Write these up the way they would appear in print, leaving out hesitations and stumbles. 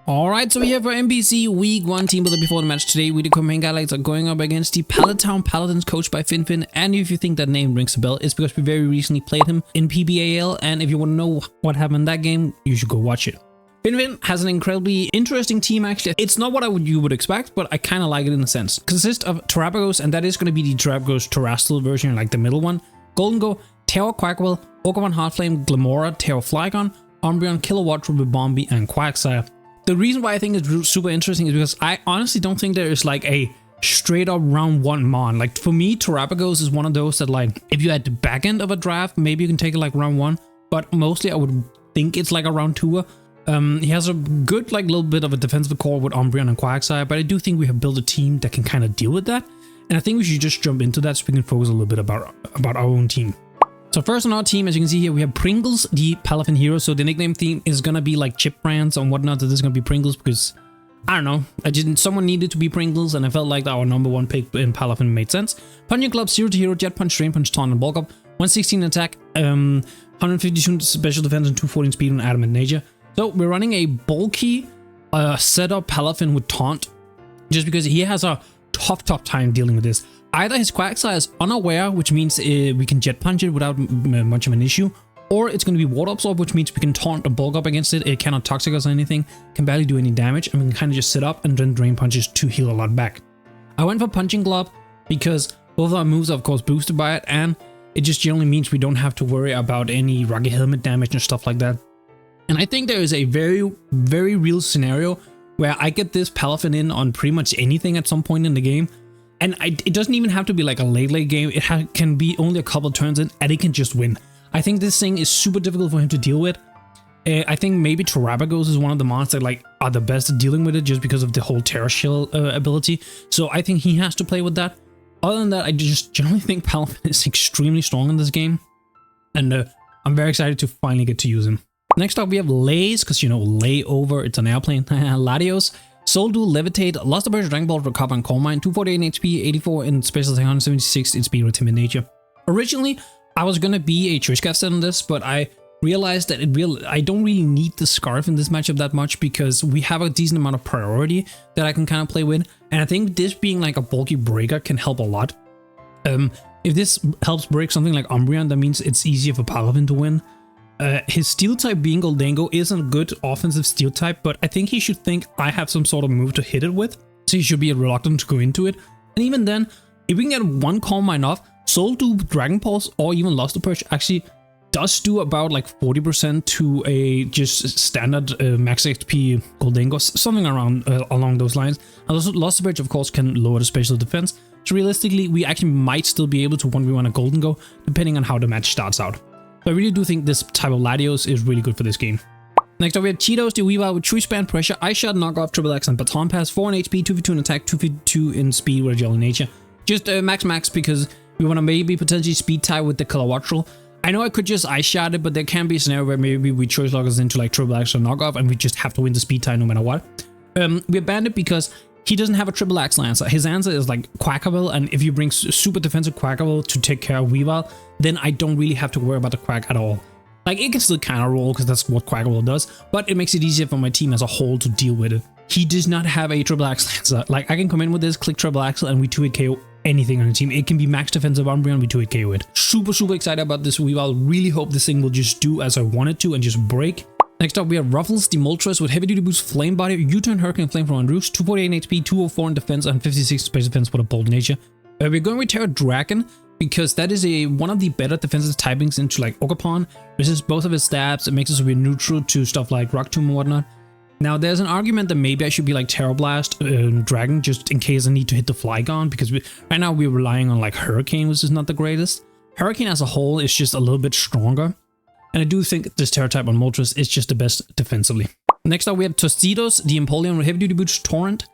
Alright, so here for MBC Week 1 team builder before the match today. We, the main guys, are going up against the Palafin Paladins coached by Fin. And if you think that name rings a bell, it's because we very recently played him in PBAL. And if you want to know what happened in that game, you should go watch it. Fin has an incredibly interesting team actually. It's not what you would expect, but I kind of like it in a sense. It consists of Terrapagos, and that is going to be the Terrapagos Terrestrial version, like the middle one. Goldengo, Terror Quackable, Okamon Heartflame, Glamora, Terror Flygon, Umbreon, Kilowatt, Bombi, and Quagsire. The reason why I think it's super interesting is because I honestly don't think there is like a straight up round 1 mon. Like for me, Terrapagos is one of those that, like, if you at the back end of a draft, maybe you can take it like round 1, but mostly I would think it's like a round 2. He has a good like little bit of a defensive core with Umbreon and Quagsire, but I do think we have built a team that can kind of deal with that, and I think we should just jump into that so we can focus a little bit about our own team. So first on our team, as you can see here, we have Pringles, the Palafin hero. So the nickname theme is gonna be like chip brands and whatnot. That this is gonna be Pringles because I don't know. Someone needed to be Pringles, and I felt like our number 1 pick in Palafin made sense. Punching Club, 0 to Hero, Jet Punch, Drain Punch, Taunt, and Bulk Up. 116 attack, 152 special defense, and 214 speed and Adamant Nature. So we're running a bulky setup Palafin with Taunt, just because he has a tough time dealing with this. Either his Quagsire is unaware, which means we can Jet Punch it without much of an issue, or it's going to be Water Absorb, which means we can Taunt and Bulk Up against it. It cannot Toxic us or anything, can barely do any damage, and we can kind of just sit up and then Drain Punches to heal a lot back. I went for Punching Glove because both our moves are of course boosted by it, and it just generally means we don't have to worry about any Rocky Helmet damage and stuff like that. And I think there is a very real scenario where I get this Palafin in on pretty much anything at some point in the game. And it doesn't even have to be like a late game. It can be only a couple turns in and it can just win. I think this thing is super difficult for him to deal with. I think maybe Terrapagos is one of the monsters that like are the best at dealing with it just because of the whole Terra Shell ability. So I think he has to play with that. Other than that, I just generally think Palafin is extremely strong in this game. And I'm very excited to finally get to use him. Next up we have Lays, because you know, layover, it's an airplane. Latios. Soul Duel, Levitate, Lost Burst, Dragon Ball, Recover, and Calm Mind, 248 in HP, 84 in Special Attack, 176 in Speed with Timid Nature. Originally, I was gonna be a Trishka set on this, but I realized that I don't really need the Scarf in this matchup that much because we have a decent amount of priority that I can kind of play with, and I think this being like a bulky breaker can help a lot. If this helps break something like Umbreon, that means it's easier for Palafin to win. His steel type being Goldengo isn't a good offensive steel type, but I think he should think I have some sort of move to hit it with, so he should be reluctant to go into it. And even then, if we can get 1 Calm Mind off, Soul Duel, Dragon Pulse, or even Luster Purge actually does do about like 40% to a just standard max XP Goldengo, something around along those lines. And also Luster Purge of course can lower the special defense, so realistically we actually might still be able to 1v1 a Goldengo depending on how the match starts out. So I really do think this type of Latios is really good for this game. Next up we have Cheetos, the Weavile with True Span, Pressure, Ice Shot, Knockoff, Triple X, and Baton Pass, 4 in HP, 2v2 in attack, 2v2 in speed with a Jelly Nature. Just max because we want to maybe potentially speed tie with the Kilowatt. I know I could just Ice Shot it, but there can be a scenario where maybe we Choice Lock us into like Triple X or Knockoff and we just have to win the speed tie no matter what. We banned it because he doesn't have a Triple X answer. His answer is like Quackable, and if you bring super defensive Quackable to take care of Weavile, then I don't really have to worry about the Quack at all. Like, it can still counter roll because that's what Quackable does, but it makes it easier for my team as a whole to deal with it. He does not have a Triple X answer. Like, I can come in with this, click Triple X, and we 2-hit KO anything on the team. It can be max defensive Umbreon, we 2-hit KO it. Super excited about this Weavile. Really hope this thing will just do as I want it to and just break. Next up we have Ruffles, the Moltres with Heavy Duty Boost, Flame Body, U-Turn, Hurricane, Flame from Roost, 248 in HP, 204 in defense, and 56 special defense with a Bold Nature. We're going with Terra Dragon because that is one of the better defensive typings into like Okamon. Resists both of his stabs. It makes us we're neutral to stuff like Rock Tomb and whatnot. Now there's an argument that maybe I should be like Terra Blast Dragon just in case I need to hit the Flygon, because right now we're relying on like Hurricane, which is not the greatest. Hurricane as a whole is just a little bit stronger. And I do think this Terra type on Moltres is just the best defensively. Next up we have Tostitos, the Empoleon with Heavy Duty Boots, Torrent,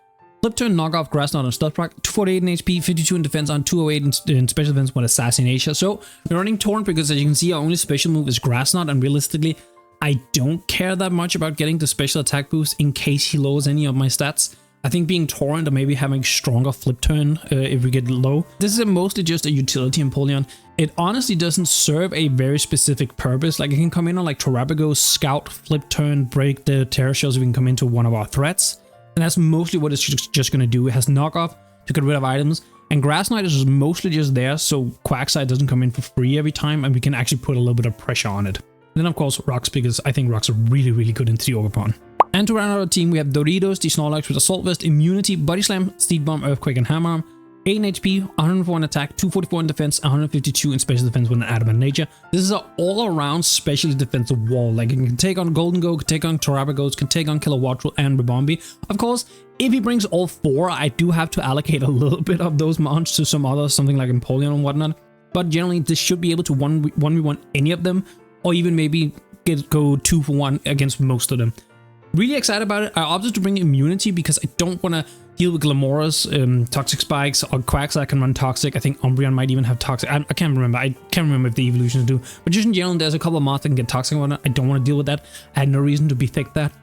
Flip Turn, Knockoff, Grass Knot, and Stealth Proc, 248 in HP, 52 in defense, on 208 in special defense with Assassination. So we're running Torrent because as you can see our only special move is Grass Knot, and realistically I don't care that much about getting the special attack boost in case he lowers any of my stats. I think being Torrent or maybe having stronger flip turn if we get low. This is mostly just a utility Empoleon. It honestly doesn't serve a very specific purpose. Like it can come in on like Terrapago, Scout, flip turn, break the Terra Shells if we can come into one of our threats. And that's mostly what it's just going to do. It has knockoff to get rid of items. And Grass Knight is mostly just there so Quagsire doesn't come in for free every time and we can actually put a little bit of pressure on it. And then of course Rocks, because I think Rocks are really, really good into the Ogerpon. And to round out our team, we have Doritos, the Snorlax with Assault Vest, Immunity, Body Slam, Steed Bomb, Earthquake, and Hammer Arm. 8 in HP, 104 in attack, 244 in defense, 152 in special defense with an adamant nature. This is an all-around specially defensive wall. Like it can take on Golden Go, can take on Terrapagos, can take on Kilowattrel and Ribombee. Of course, if he brings all 4, I do have to allocate a little bit of those mounts to some others, something like Empoleon and whatnot. But generally, this should be able to 1v1 any of them, or even maybe go 2 for 1 against most of them. Really excited about it. I opted to bring Immunity because I don't want to deal with Glamora's Toxic Spikes, or Quagsire can run Toxic. I think Umbreon might even have Toxic. I can't remember. I can't remember if the evolutions do. But just in general, there's a couple of mods that can get Toxic and whatnot. I don't want to deal with that. I had no reason to befect that.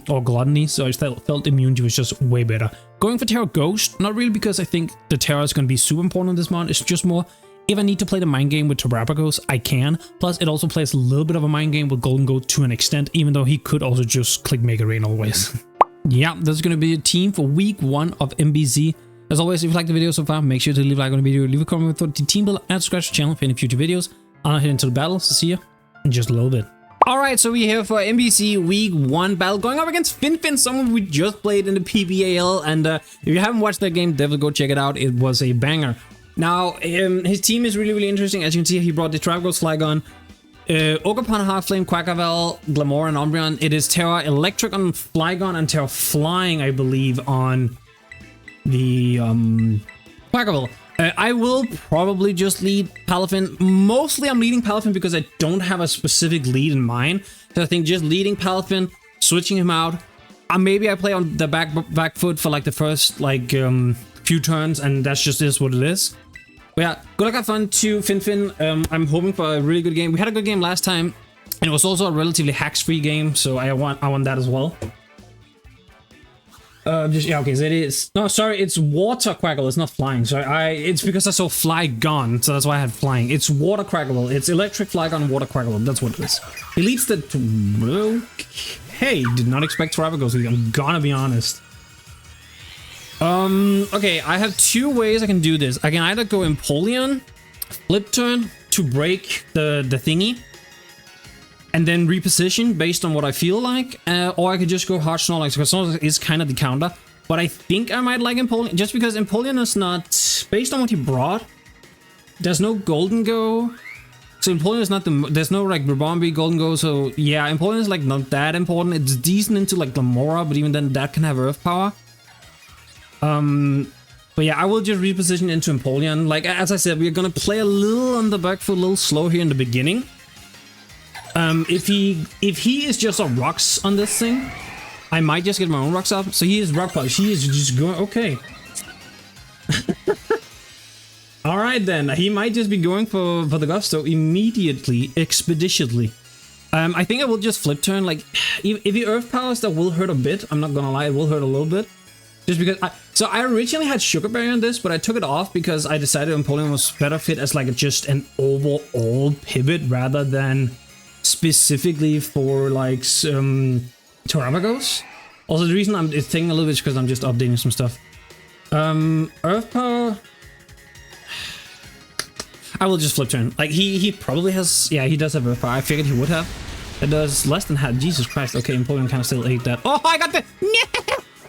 Or Gluttony, so I felt Immunity was just way better. Going for Terra Ghost, not really because I think the Terra is going to be super important in this mod. It's just more, if I need to play the mind game with Terrapagos, I can. Plus, it also plays a little bit of a mind game with Golden Goat to an extent, even though he could also just click Mega Rain always. Yeah, this is going to be a team for week 1 of MBC. As always, if you like the video so far, make sure to leave a like on the video, leave a comment with the team builder, and subscribe to the channel for any future videos. I'll now head into the battle, so see you in just a little bit. Alright, so we're here for MBC Week 1 battle, going up against Finfin, someone we just played in the PBAL, and if you haven't watched that game, definitely go check it out. It was a banger. Now, his team is really, really interesting. As you can see, he brought the Trapagos, Flygon, Ogerpon, Heartflame, Quackavale, Glamour, and Umbreon. It is Terra Electric on Flygon and Terra Flying, I believe, on the Quackavale. I will probably just lead Palafin. Mostly I'm leading Palafin because I don't have a specific lead in mind. So I think just leading Palafin, switching him out. Maybe I play on the back foot for like the first few turns, and that's just what it is. But yeah, good luck, have fun to Finfin. I'm hoping for a really good game. We had a good game last time, and it was also a relatively hacks-free game, so I want that as well. Yeah, okay, so it is. No, sorry, it's Water Quackle. It's not Flying. Sorry, it's because I saw Flygon, so that's why I had Flying. It's Water Quackle. It's Electric Flygon, Water Quackle. That's what it is. He leads the. Okay, did not expect Terrapagos. I'm gonna be honest. Okay, I have 2 ways I can do this. I can either go Empoleon, flip turn to break the thingy, and then reposition based on what I feel like, or I could just go hard Snorlax, because Snorlax is kind of the counter. But I think I might like Empoleon, just because Empoleon is not, based on what he brought, there's no Golden Go. So Empoleon is not there's no like Ribombee, Golden Go, so yeah, Empoleon is like not that important. It's decent into like Glamora, but even then that can have Earth Power. But yeah, I will just reposition into Empoleon. Like, as I said, we're gonna play a little on the back foot, a little slow here in the beginning. If he is just a Rocks on this thing, I might just get my own Rocks up. So he is Rock Polish. He is just going, okay. Alright then, he might just be going for the Gusto immediately, expeditiously. I think I will just flip turn. Like, if he Earth Powers, that will hurt a bit. I'm not gonna lie, it will hurt a little bit. Just because so I originally had Sugar Berry on this, but I took it off because I decided Empoleon was better fit as like just an overall pivot rather than specifically for like Terrapagos. Also, the reason I'm thinking a little bit is because I'm just updating some stuff. Earth Power. I will just flip turn. Like he probably has, yeah, he does have Earth Power. I figured he would have. It does less than half. Jesus Christ. Okay, Empoleon kind of still ate that. Oh, I got the.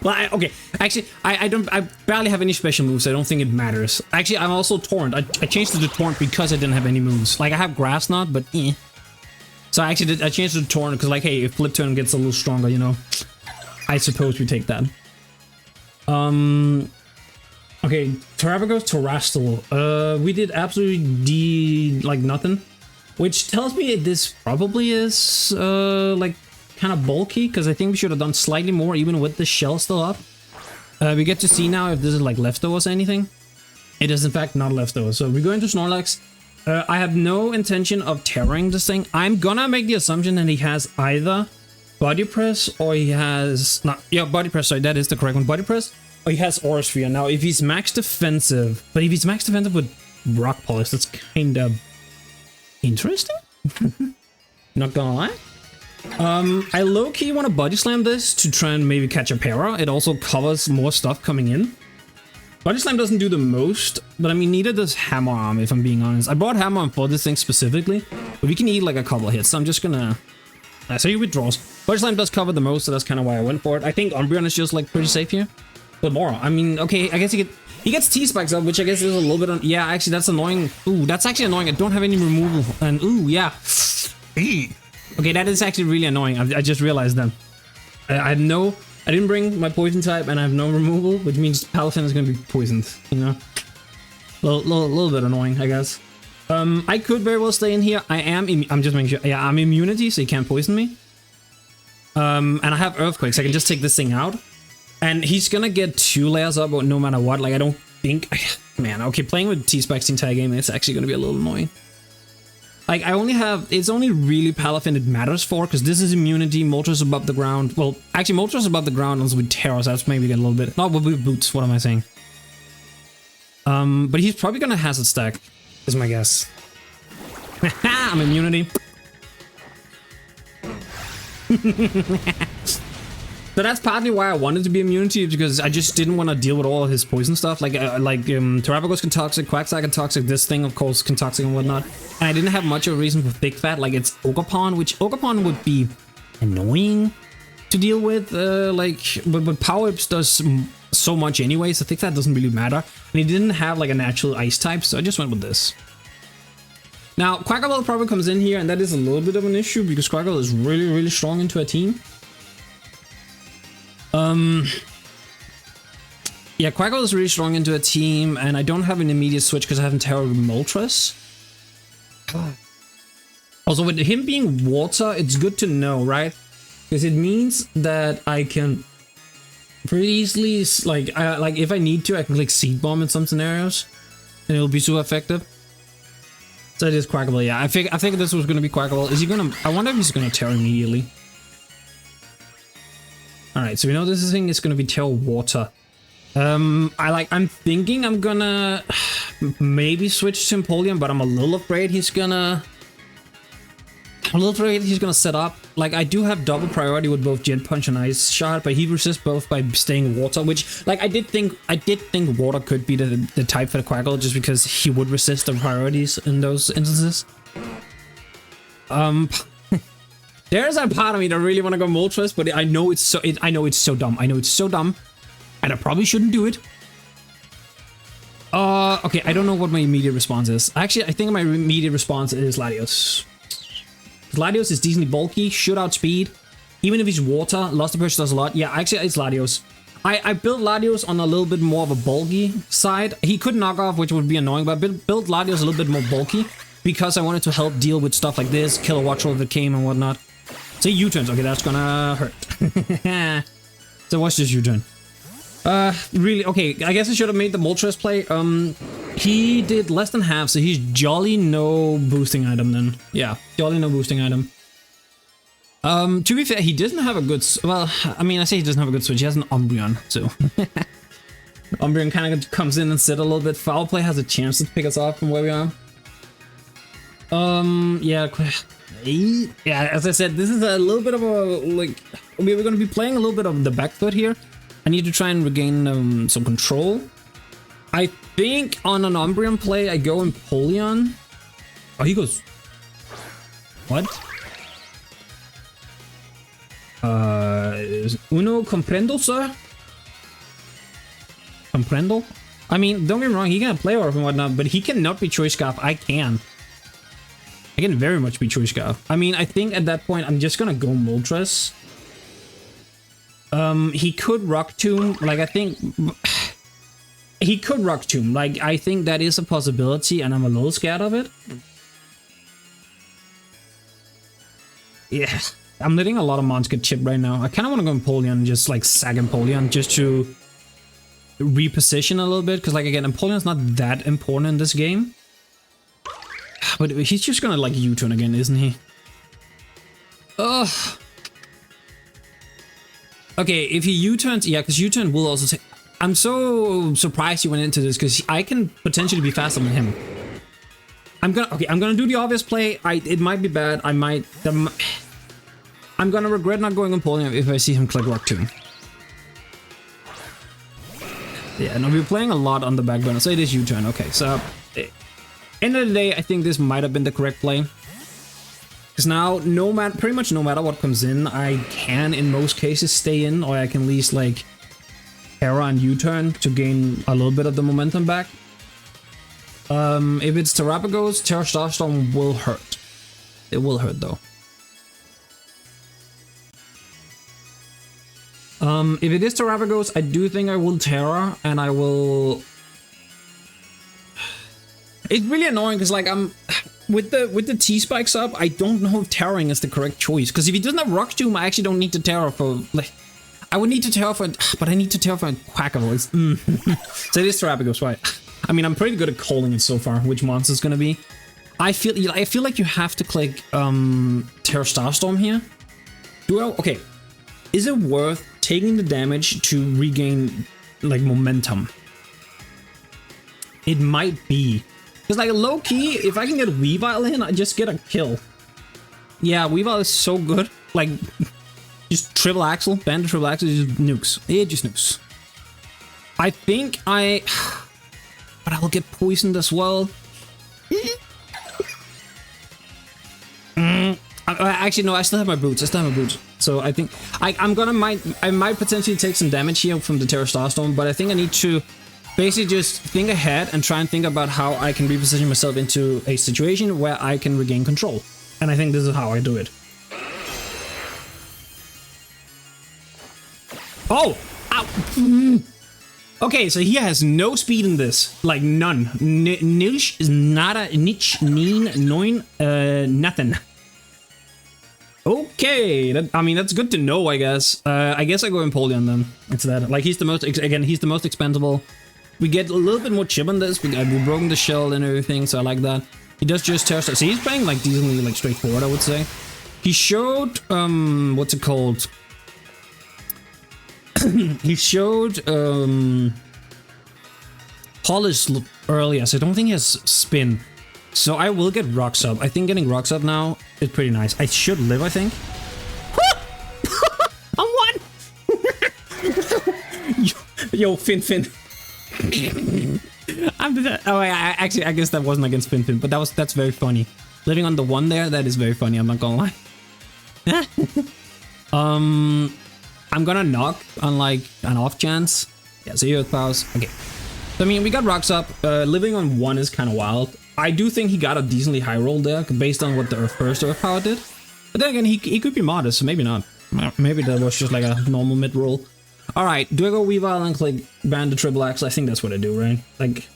Well, okay, actually, I barely have any special moves, so I don't think it matters. Actually, I'm also Torrent. I changed it to Torrent because I didn't have any moves. Like, I have Grass Knot, but eh. So I actually I changed it to Torrent because, like, hey, if Flip Turn gets a little stronger, you know, I suppose we take that. Okay, Terrapagos, Terrastal. We did absolutely like nothing, which tells me this probably is like kind of bulky, because I think we should have done slightly more even with the shell still up. We get to see now if this is like leftovers or anything. It is in fact not leftovers. So we go into Snorlax. I have no intention of tearing this thing. I'm gonna make the assumption that he has either body press, or he has body press. Sorry, that is the correct one. Body press, or he has Aura Sphere. Now, if he's max defensive, but if he's max defensive with Rock Polish, that's kind of interesting. Not gonna lie. I low-key want to body slam this to try and maybe catch a para. It also covers more stuff coming in. Body slam doesn't do the most, but I mean, neither does hammer arm, if I'm being honest. I brought hammer arm for this thing specifically, but we can eat like a couple of hits, so I'm just gonna... so he withdraws. Body slam does cover the most, so that's kind of why I went for it. I think Umbreon is just like pretty safe here. But more, I mean, okay, I guess he gets T-Spikes up, which I guess is a little bit... yeah, actually, that's annoying. Ooh, that's actually annoying. I don't have any removal, and ooh, yeah. Okay, that is actually really annoying. I just realized that. I didn't bring my poison type, and I have no removal, which means Palafin is going to be poisoned, you know? Little bit annoying, I guess. I could very well stay in here. I'm just making sure. Yeah, I'm immunity, so he can't poison me. And I have Earthquakes. I can just take this thing out. And he's going to get 2 layers up no matter what. Like, I don't think... Man, okay, playing with T-Spikes the entire game, it's actually going to be a little annoying. Like, it's only really Palafin it matters for, because this is immunity, Moltres above the ground. Well, actually, Moltres above the ground also with Terror, so that's maybe a little bit... Not with Boots, what am I saying? But he's probably gonna Hazard Stack, is my guess. I'm immunity. So that's partly why I wanted to be immunity, because I just didn't want to deal with all of his poison stuff. Terrapagos can toxic, Quagsire can toxic, this thing of course can toxic and whatnot. And I didn't have much of a reason for Thick Fat, like it's Ogerpon, which Ogerpon would be annoying to deal with, but Power Whips does so much anyway, so Thick Fat doesn't really matter. And he didn't have like a natural ice type, so I just went with this. Now, Quackable probably comes in here, and that is a little bit of an issue, because Quackable is really, really strong into a team. Yeah, Quackle is really strong into a team, and I don't have an immediate switch because I haven't Terror with Moltres. Also, with him being water, it's good to know, right? Because it means that I can pretty easily, like if I need to, I can click Seed Bomb in some scenarios, and it'll be super effective. So it is Quackable, yeah. I figured this was gonna be Quackable. Is he gonna? I wonder if he's gonna Terror immediately. Alright, so we know this thing is gonna be Terror Water. I'm thinking I'm gonna maybe switch to Empoleon, but I'm a little afraid he's gonna set up. Like, I do have double priority with both Jet Punch and Ice Shot, but he resists both by staying water, which, like, I did think water could be the type for the Quackle, just because he would resist the priorities in those instances. There's a part of me that really want to go Moltres, but I know it's so dumb. I know it's so dumb, and I probably shouldn't do it. Okay, I don't know what my immediate response is. Actually, I think my immediate response is Latios. Latios is decently bulky, shoot out speed. Even if he's water, Lost Approach does a lot. Yeah, actually, it's Latios. I built Latios on a little bit more of a bulky side. He could knock off, which would be annoying, but I built Latios a little bit more bulky because I wanted to help deal with stuff like this, kill a Watchful if it came and whatnot. Say U-turns. Okay, that's gonna hurt. So watch this U-turn. Really, okay, I guess I should have made the Moltres play. He did less than half, so he's jolly no boosting item then. Yeah, jolly no boosting item. To be fair, he doesn't have a good... Well, I mean, I say he doesn't have a good switch. He has an Umbreon, so... Umbreon kind of comes in and sit a little bit. Foul Play has a chance to pick us off from where we are. Yeah, as I said, this is a little bit of a, like... We're going to be playing a little bit of the back foot here. I need to try and regain some control. I think on an Umbreon play, I go Empoleon. Oh, he goes... What? Uno comprendo, sir? Comprendo? I mean, don't get me wrong, he can play off and whatnot, but he cannot be Choice Scarf. I can very much be Choice Scarf. I mean, I think at that point, I'm just gonna go Moltres. He could Rock Tomb, like, I think... He could Rock Tomb, like, I think that is a possibility, and I'm a little scared of it. Yeah, I'm letting a lot of mons get chipped right now. I kind of want to go Empoleon and just, like, sag Empoleon, just to reposition a little bit, because, like, again, Empoleon's not that important in this game. But he's just gonna, like, U-turn again, isn't he? Ugh. Okay, if he U-turns, yeah, because U-turn will also take... I'm so surprised he went into this, because I can potentially be faster than him. I'm gonna do the obvious play. It might be bad. I'm gonna regret not going on Polium if I see him click Rock Tomb. Yeah, no, we're playing a lot on the back burner, so it is U-turn. Okay, so end of the day, I think this might have been the correct play. Because now, pretty much no matter what comes in, I can, in most cases, stay in, or I can at least, like, Terra and U-turn to gain a little bit of the momentum back. If it's Terrapagos, Terra Starstorm will hurt. It will hurt, though. If it is Terrapagos, I do think I will Terra, and I will... It's really annoying, because, like, with the T-spikes up, I don't know if Terraing is the correct choice. Because if he doesn't have Rock Tomb, I actually don't need to Terra for, like... I would need to Terra for... But I need to Terra for a Quackable. So it is Terrapagos, right? I mean, I'm pretty good at calling it so far, which monster it's gonna be. I feel like you have to click Terra Starstorm here. Okay. Is it worth taking the damage to regain, like, momentum? It might be. Because, like, low-key, if I can get Weavile in, I just get a kill. Yeah, Weavile is so good. Like, just triple axle, banded triple axle, just nukes. It just nukes. I think but I will get poisoned as well. Actually, no, I still have my boots. So I think I might potentially take some damage here from the Terra Starstorm, but I think I need to basically just think ahead and try and think about how I can reposition myself into a situation where I can regain control. And I think this is how I do it. Oh! Ow! Okay, so he has no speed in this. Like, none. Nilch is nada, nich, neen, noin, nothing. Okay, I mean, that's good to know, I guess. I guess I go Empoleon then. It's that. Like, he's the most, again, he's the most expendable. We get a little bit more chip on this. We've broken the shell and everything, so I like that. He does just Terra. So he's playing, like, decently, like, straightforward, I would say. He showed, what's it called? He showed Polish earlier, so I don't think he has spin. So I will get Rocks Up. I think getting Rocks Up now is pretty nice. I should live, I think. I'm one. Yo, Fin. I guess that wasn't against Fin, but that's very funny. Living on the one there, that is very funny. I'm not gonna lie. I'm gonna knock on, like, an off chance. Yeah, so Earth Powers. Okay. So, I mean, we got Rocks Up. Living on one is kind of wild. I do think he got a decently high roll there, based on what the first Earth Power did. But then again, he could be modest, so maybe not. Maybe that was just like a normal mid roll. Alright, do I go Weavile and click ban the triple axle? I think that's what I do, right? Like,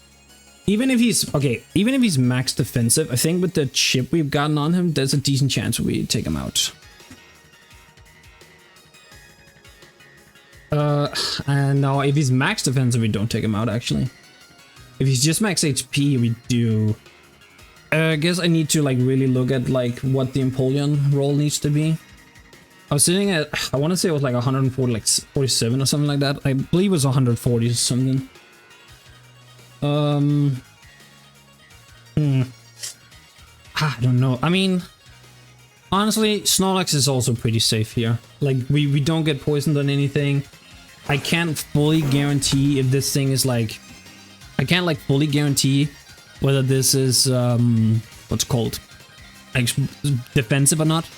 even if he's max defensive, I think with the chip we've gotten on him, there's a decent chance we take him out. And no, if he's max defensive, we don't take him out, actually. If he's just max HP, we do. I guess I need to, like, really look at, like, what the Empoleon roll needs to be. I was sitting at, I want to say it was like 140, like 47 or something like that. I believe it was 140 or something. I don't know. I mean, honestly, Snorlax is also pretty safe here. Like, we don't get poisoned on anything. I can't fully guarantee if this thing is, like, I can't, like, fully guarantee whether this is, what's it called, like, defensive or not.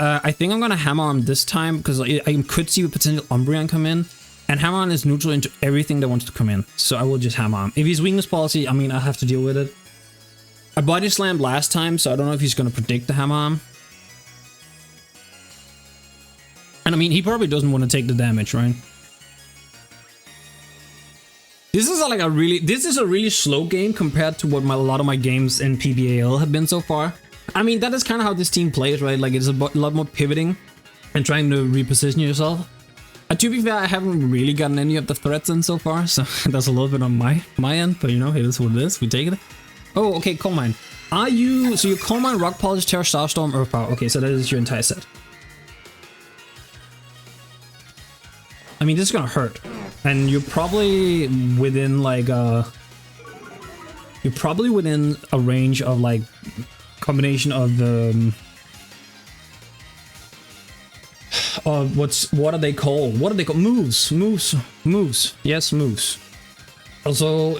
I think I'm gonna Hammer Arm this time, because I could see a potential Umbreon come in, and Hammer Arm is neutral into everything that wants to come in, so I will just Hammer Arm. If he's Weakness Policy, I mean, I have to deal with it. I Body Slammed last time, so I don't know if he's gonna predict the Hammer Arm. And I mean, he probably doesn't want to take the damage, right? This is like a really slow game compared to what a lot of my games in PBAL have been so far. I mean, that is kind of how this team plays, right? Like, it's a lot more pivoting and trying to reposition yourself. To be fair, I haven't really gotten any of the threats in so far, so that's a little bit on my end, but you know, it is what it is. We take it. Oh, okay, Coal Mine. So you're Coal Mine, Rock Polish, Terra Starstorm, Earth Power. Okay, so that is your entire set. I mean, this is gonna hurt. And you're probably within like you're probably within a range of like combination of the what are they called? What are they called? Moves. Yes, moves. Also,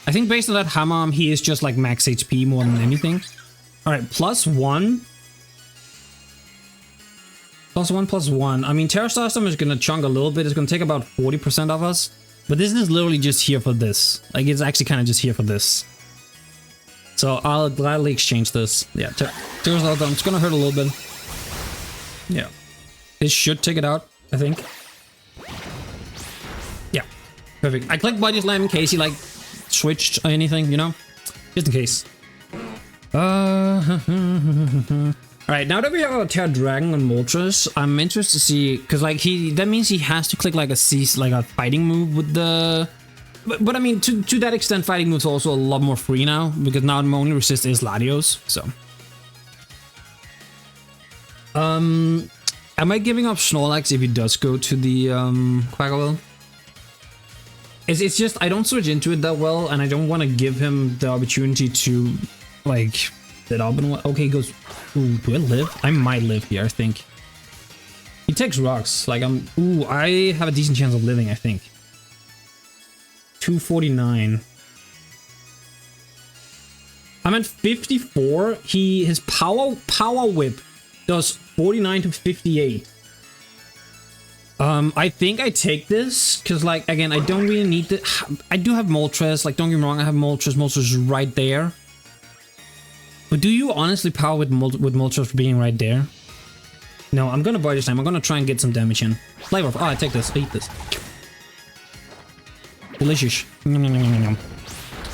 I think based on that hammer, he is just like max HP more than anything. All right, +1. +1. I mean, Terra Starstorm is gonna chunk a little bit. It's gonna take about 40% of us. But this is literally just here for this. Like, it's actually kind of just here for this. So I'll gladly exchange this. Yeah, Terra Starstorm. It's gonna hurt a little bit. Yeah. It should take it out, I think. Yeah. Perfect. I clicked Body Slam in case he, like, switched or anything, you know? Just in case. Alright, now that we have our Terra Dragon on Moltres, I'm interested to see, because like that means he has to click like a fighting move with the... But I mean, to that extent, fighting moves are also a lot more free now, because now the only resist is Latios, so... Am I giving up Snorlax if he does go to the Weavile? It's just, I don't switch into it that well, and I don't want to give him the opportunity to, like, sit up and what. Okay, he goes, ooh, do I live? I might live here, I think. He takes rocks, like ooh, I have a decent chance of living, I think. 249. I'm at 54. His power whip does 49 to 58. I think I take this because, like, again, I don't really need to. I do have Moltres. Like, don't get me wrong, I have Moltres. Moltres is right there. But do you honestly power with Moltres being right there? No, I'm gonna buy this time. I'm gonna try and get some damage in. Flavor. Oh, I take this. I eat this. Delicious.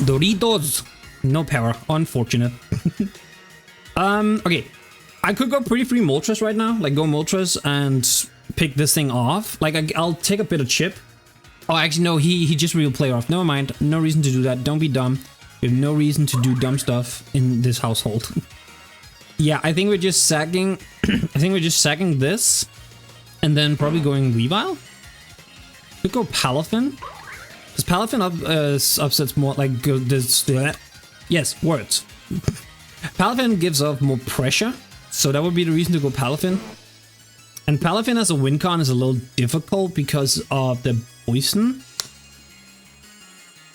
Doritos. No power. Unfortunate. Okay. I could go pretty free Moltres right now. Like, go Moltres and pick this thing off. Like, I'll take a bit of chip. Oh, actually, no. He just will play off. Never mind. No reason to do that. Don't be dumb. We have no reason to do dumb stuff in this household. Yeah, I think we're just sacking... I think we're just sacking this. And then probably going Weavile. Could go Palafin. Because Palafin upsets more... Like, this... Yes, words. Palafin gives off more pressure. So that would be the reason to go Palafin. And Palafin as a win con is a little difficult because of the poison.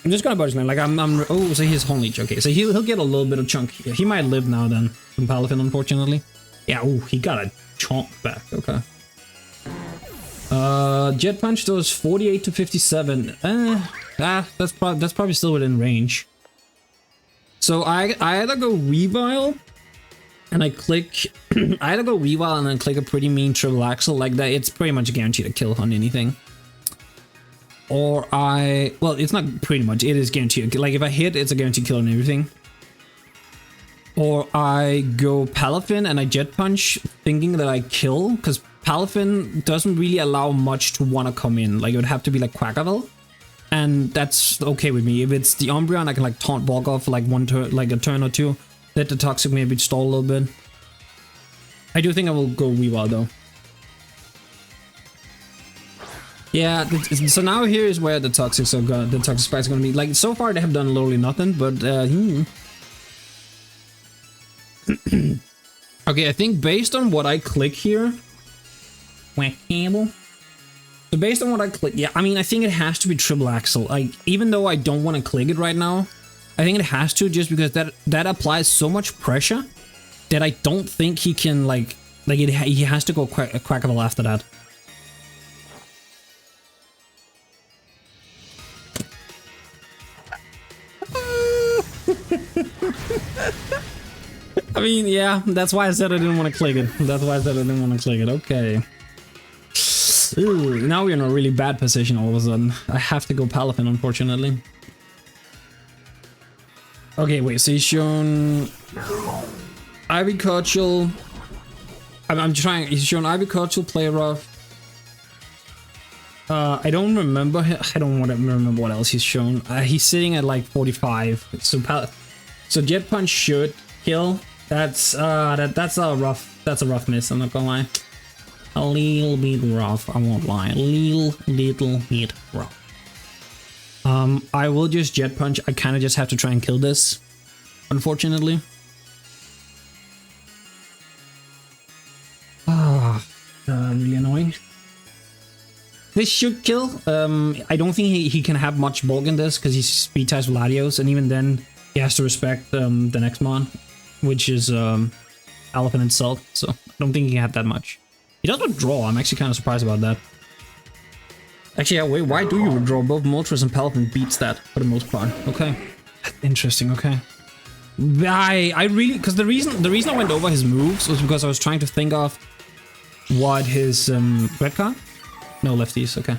I'm just gonna budge man. Like oh, so he's Horn Leech. Okay, so he'll get a little bit of chunk here. He might live now then from Palafin, unfortunately. Yeah, oh, he got a chunk back. Okay. Jet Punch does 48 to 57. That's probably still within range. So I either go Weavile and I click I either go Weavile and then click a pretty mean triple axle like that. It's pretty much guaranteed to kill on anything. Or well, it's not pretty much, it is guaranteed. Like, if I hit, it's a guaranteed kill on everything. Or I go Palafin and I Jet Punch, thinking that I kill, because Palafin doesn't really allow much to want to come in. Like, it would have to be like Quackaville, and that's okay with me. If it's the Umbreon, I can like taunt Bulk off for like one turn, like a turn or two. Let the Toxic maybe stall a little bit. I do think I will go Weavile though. Yeah, so now here is where the Toxic spikes are gonna be. Like, so far they have done literally nothing, but okay, I think based on what I click here, so based on what I click, yeah, I mean, I think it has to be triple axle. Like, even though I don't want to click it right now, I think it has to, just because that applies so much pressure that I don't think he can he has to go Quackaville after that. I mean, yeah, that's why I said I didn't want to click it. Okay. Ooh, now we're in a really bad position all of a sudden. I have to go Palafin, unfortunately. Okay, wait, so he's shown... Agricultural... He's shown Agricultural, Play Rough. I don't remember... I don't want to remember what else he's shown. He's sitting at like 45. So Jet Punch should kill. That's a rough miss, I'm not gonna lie. A little bit rough, I won't lie. A little bit rough. I will just Jet Punch. I kind of just have to try and kill this, unfortunately. Really annoying. This should kill. I don't think he can have much bulk in this because he's speed types with Latios, and even then he has to respect the next mon, which is Palafin itself. So I don't think he can have that much. He does withdraw. I'm actually kind of surprised about that. Actually, yeah, wait, why do you withdraw? Both Moltres and Palafin beats that for the most part. Okay, interesting. Okay, I really, because the reason I went over his moves was because I was trying to think of what his red card. No lefties. Okay, I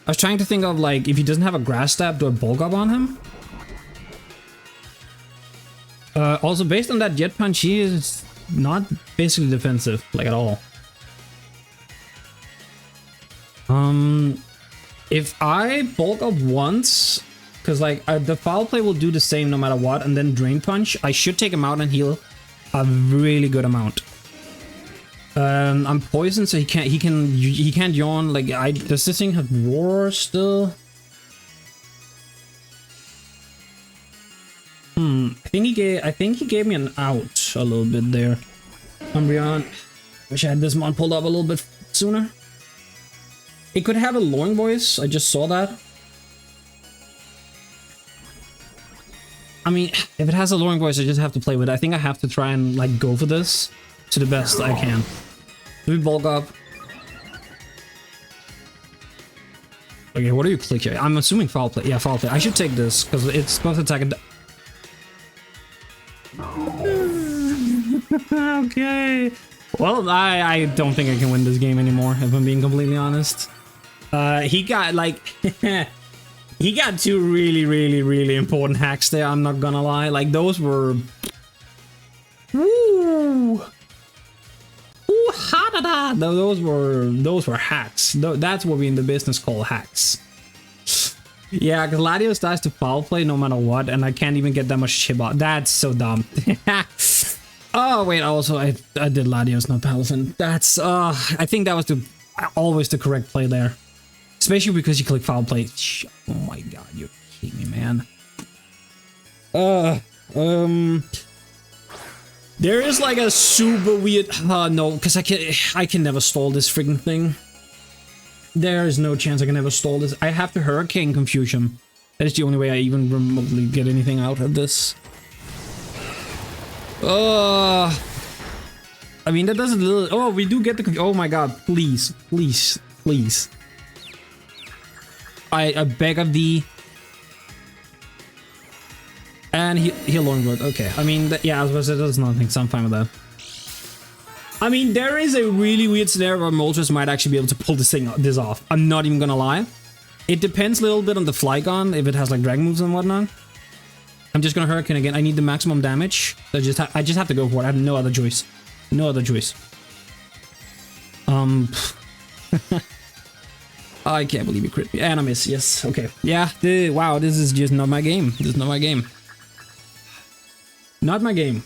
was trying to think of like if he doesn't have a grass stab, do I bulk up on him? Also, based on that Jet Punch, he is not basically defensive like at all. If I bulk up once, because like the foul play will do the same no matter what, and then Drain Punch, I should take him out and heal a really good amount. I'm poisoned, so he can't yawn. Like, does this thing have roar still? I think he gave me an out a little bit there. Umbreon. Wish I had this mon pulled up a little bit sooner. It could have a Lorn voice. I just saw that. I mean, if it has a Lorn voice, I just have to play with it. I think I have to try and like go for this to the best I can. Do we bulk up? Okay, what do you click here? I'm assuming foul play. Yeah, foul play. I should take this because it's supposed to attack. Okay. Well, I don't think I can win this game anymore, if I'm being completely honest. He got like he got two really important hacks there. I'm not gonna lie. Like those were. Woo! Ooh, ha da da! Those were hacks. That's what we in the business call hacks. Yeah, because Latios dies to foul play no matter what, and I can't even get that much chip out. That's so dumb. Oh wait, also I did Latios, not Palafin. That's I think that was always the correct play there, especially because you click foul play. Oh my god, you're kidding me, man. There is like a super weird. No, because I can never stall this freaking thing. There is no chance I can ever stall this. I have to Hurricane confuse him. That is the only way I even remotely get anything out of this. I mean, that does a little. Oh, we do get the. Oh my god, please. I beg of thee. And he'll learn good. Okay, I mean, yeah, I was about to say, that's nothing, so I'm fine with that. I mean, there is a really weird scenario where Moltres might actually be able to pull this off. I'm not even gonna lie. It depends a little bit on the Flygon, if it has like dragon moves and whatnot. I'm just gonna Hurricane again. I need the maximum damage. I just have to go for it. I have no other choice. No other choice. I can't believe you crit me. And I miss. Yes. Okay. Yeah. Wow. This is just not my game. This is not my game. Not my game.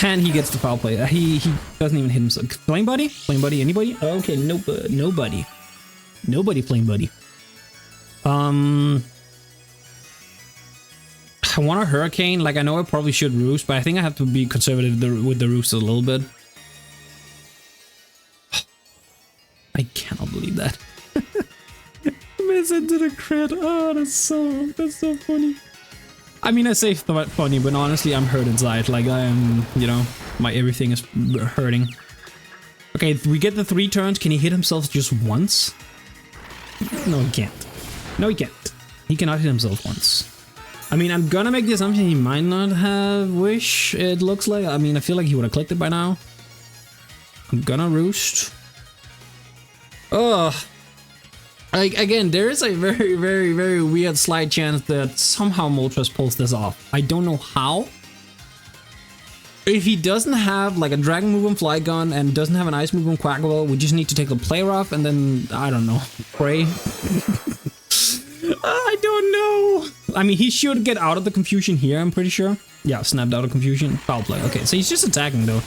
And he gets the foul play. He doesn't even hit himself. Flame Buddy? Flame Buddy? Anybody? Okay. Nope. Nobody. Nobody Flame Buddy. I want a Hurricane. Like, I know I probably should Roost, but I think I have to be conservative with the Roost a little bit. I cannot believe that. Miss into the crit. Oh, that's so funny. I mean, I say funny, but honestly, I'm hurt inside. Like, I am, you know, my everything is hurting. Okay, we get the 3 turns. Can he hit himself just once? No, he can't. No, he can't. He cannot hit himself once. I mean, I'm gonna make the assumption he might not have Wish, it looks like. I mean, I feel like he would have clicked it by now. I'm gonna Roost. Ugh. Like, again, there is a very weird slight chance that somehow Moltres pulls this off. I don't know how. If he doesn't have like a Dragon move on Flygon and doesn't have an Ice move on Quackable, we just need to take the player off and then, I don't know, pray. I don't know. I mean, he should get out of the confusion here, I'm pretty sure. Yeah, snapped out of confusion. Foul play. Okay, so he's just attacking though.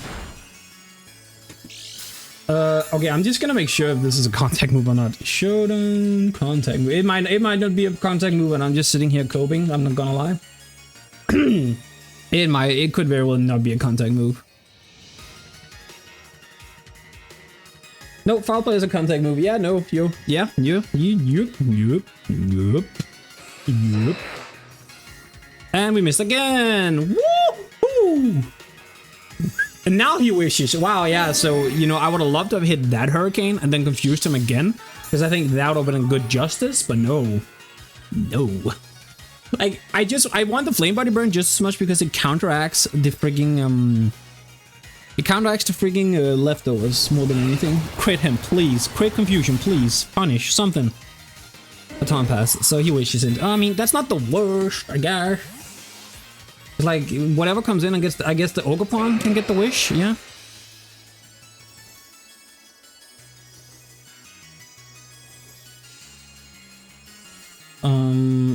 Okay, I'm just gonna make sure if this is a contact move or not. Shodan contact move. It might not be a contact move, and I'm just sitting here coping. I'm not gonna lie. It could very well not be a contact move. No, foul play is a contact move. Yeah, no, you. And we missed again. Woo! And now he wishes. Wow, yeah. So, you know, I would have loved to have hit that hurricane and then confused him again, because I think that would have been good justice. But no. Like, I want the flame body burn just as much because it counteracts the frigging leftovers more than anything. Crit him, please. Crit confusion, please. Punish something. A time pass. So he wishes it. I mean, that's not the worst, I guess. Like, whatever comes in and gets, I guess the Ogerpon can get the wish, yeah?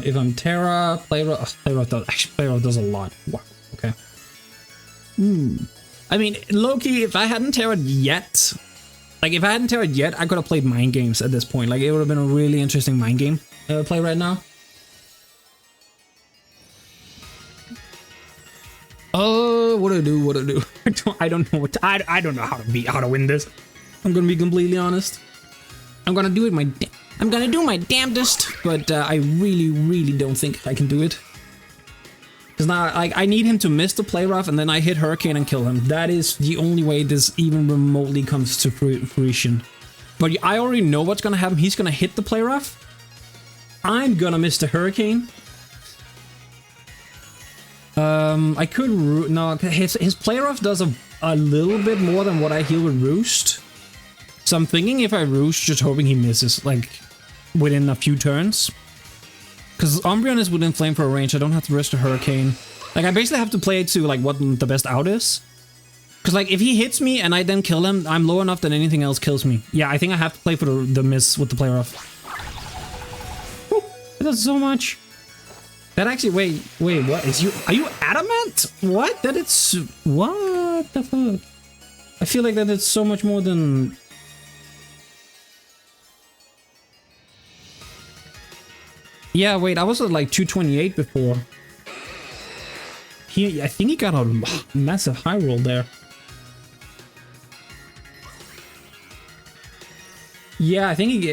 If I'm Terra, Playrough does a lot. Wow, okay. I mean, low-key, if I hadn't Terra'd yet, I could have played mind games at this point. Like, it would have been a really interesting mind game play right now. Oh, what do I do? I don't know I don't know how to win this. I'm gonna be completely honest. I'm gonna do my damnedest, but I really don't think I can do it. Because now, like, I need him to miss the play rough, and then I hit Hurricane and kill him. That is the only way this even remotely comes to fruition. But I already know what's gonna happen. He's gonna hit the play rough. I'm gonna miss the Hurricane. I could no, his play rough does a little bit more than what I heal with Roost. So I'm thinking if I Roost, just hoping he misses, like, within a few turns. Because Umbreon is within Flamethrower range, I don't have to risk a Hurricane. Like, I basically have to play it to, like, what the best out is. Because, like, if he hits me and I then kill him, I'm low enough that anything else kills me. Yeah, I think I have to play for the miss with the play rough. Woo, it does so much. That actually, wait, what is you? Are you adamant? What? That it's what the fuck? I feel like that it's so much more than. Yeah, wait, I was at like 228 before. I think he got a massive high roll there. Yeah, I think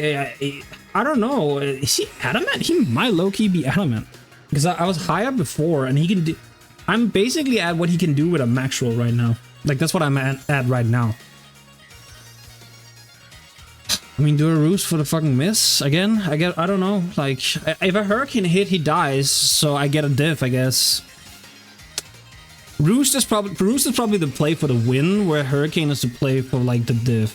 I don't know. Is he adamant? He might low-key be adamant. Because I was higher before, and he can do... I'm basically at what he can do with a max roll right now. Like, that's what I'm at right now. I mean, do a roost for the fucking miss again? I don't know. Like, if a Hurricane hit, he dies, so I get a diff, I guess. Roost is probably the play for the win, where Hurricane is the play for, like, the diff.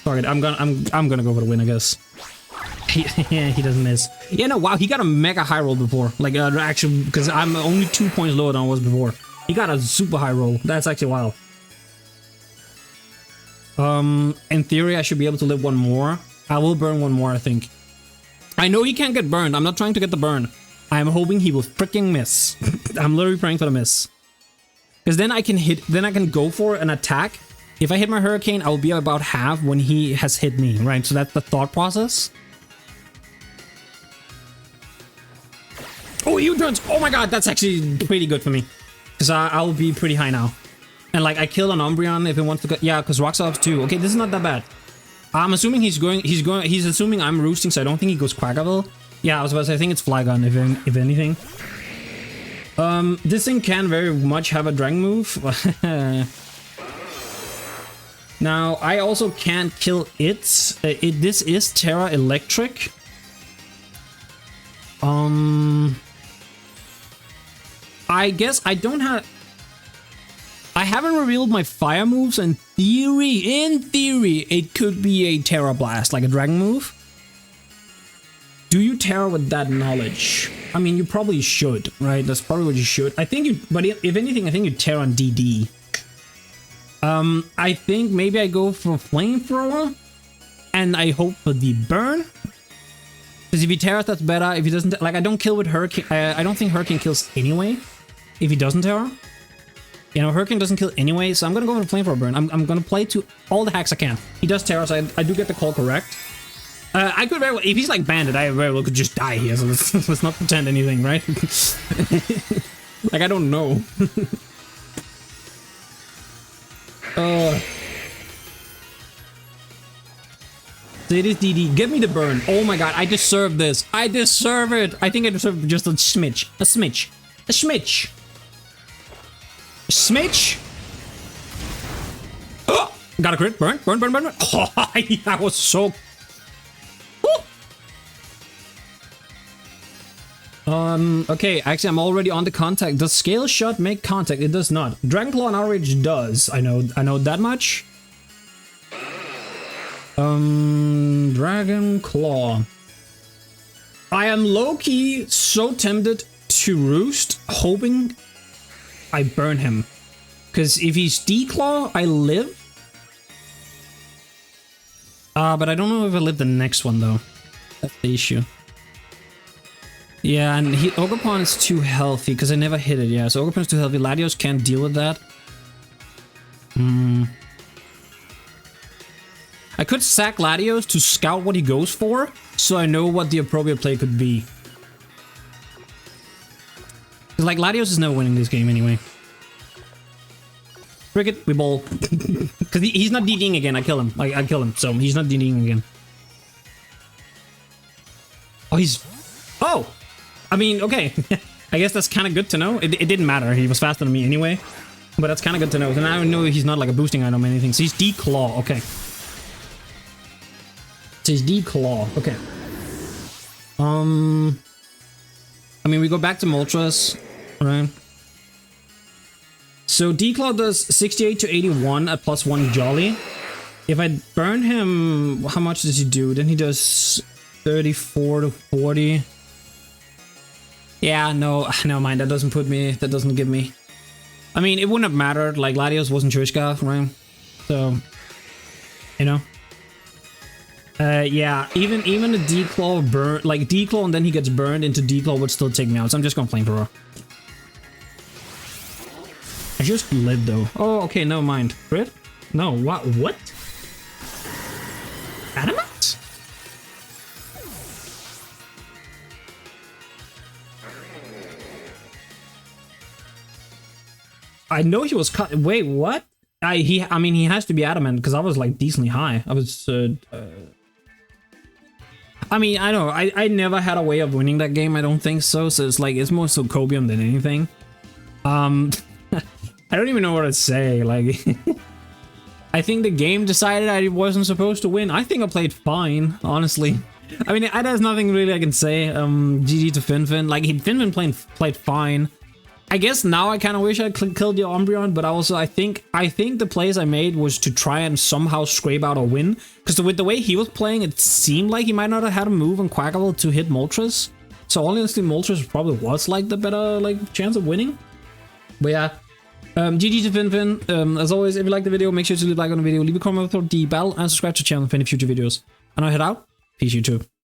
Fuck it, I'm gonna go for the win, I guess. Yeah, he doesn't miss. Yeah, no, wow, he got a mega high roll before. Like, actually, because I'm only 2 points lower than I was before. He got a super high roll. That's actually wild. In theory, I should be able to live one more. I will burn one more, I think. I know he can't get burned. I'm not trying to get the burn. I'm hoping he will freaking miss. I'm literally praying for the miss. Because then I can go for an attack. If I hit my Hurricane, I will be about half when he has hit me, right? So that's the thought process. Oh, U-turns! Oh my god, that's actually pretty good for me. Because I'll be pretty high now. And like, I kill an Umbreon if it wants to go. Yeah, because Rock Sobs too. Okay, this is not that bad. I'm assuming he's assuming I'm roosting, so I don't think he goes Quackaville. Yeah, I was about to say, I think it's Flygon, if anything. This thing can very much have a Dragon move. Now, I also can't kill it. This is Terra Electric. I guess I don't have... I haven't revealed my fire moves. In theory, it could be a Terra Blast, like a Dragon move. Do you Terra with that knowledge? I mean, you probably should, right? That's probably what you should. I think you... But if anything, I think you Terra on DD. I think maybe I go for Flamethrower. And I hope for the burn. Because if he Terra, that's better. If he doesn't... Like, I don't kill with Hurricane... I don't think Hurricane kills anyway. If he doesn't Terra. You know, Hurricane doesn't kill anyway, so I'm gonna go for the Flamethrower burn. I'm gonna play to all the hacks I can. He does Terra, so I do get the call correct. I could very well, if he's like Bandit, I very well could just die here, so let's not pretend anything, right? Like, I don't know. So it is DD. Give me the burn. Oh my god, I deserve this. I deserve it. I think I deserve just a smidge. A smidge. A smidge. A smidge. Oh, got a crit. Burn, burn, burn, burn, burn. Oh, that was so... Okay, actually, I'm already on the contact. Does Scale Shot make contact? It does not. Dragon Claw and Outrage does. I know that much. Dragon Claw. I am low-key so tempted to Roost, hoping I burn him. Because if he's Declaw, I live. But I don't know if I live the next one, though. That's the issue. Yeah, and Ogerpon is too healthy, because I never hit it, yeah. So Ogerpon is too healthy. Latios can't deal with that. I could sack Latios to scout what he goes for, so I know what the appropriate play could be. Like, Latios is never winning this game anyway. Cricket, we ball. Because he's not DDing again, I kill him. I kill him, so he's not DDing again. Oh, he's... Oh! I mean, okay. I guess that's kind of good to know. It didn't matter. He was faster than me anyway. But that's kind of good to know. So now I know he's not like a boosting item or anything. So he's Declaw. Okay. So he's Declaw. Okay. I mean, we go back to Moltres. Right? So Declaw does 68 to 81 at +1 Jolly. If I burn him, how much does he do? Then he does 34 to 40. Yeah, no, never mind. That doesn't put me. That doesn't give me. I mean, it wouldn't have mattered. Like, Latios wasn't Trishka, right? So, you know. Yeah, even a Declaw burn, like Declaw, and then he gets burned into Declaw would still take me out. So I'm just gonna Flamethrower. I just lived though. Oh, okay, never mind. Crit? No, what? What? Adamant? I know he was cut. Wait, what? I mean, he has to be adamant because I was like decently high. I was. I mean, I know. I never had a way of winning that game. I don't think so. So it's like it's more so copium than anything. I don't even know what to say. Like, I think the game decided I wasn't supposed to win. I think I played fine, honestly. I mean, there's nothing really I can say. GG to Finfin. Like, Finfin played fine. I guess now I kind of wish I killed the Umbreon, but also I think the plays I made was to try and somehow scrape out a win. Because with the way he was playing, it seemed like he might not have had a move on Quackable to hit Moltres. So honestly, Moltres probably was like the better chance of winning. But yeah, GG to Finfin. As always, if you like the video, make sure to leave a like on the video, leave a comment for the battle, and subscribe to the channel for any future videos. And I'll head out. Peace, YouTube.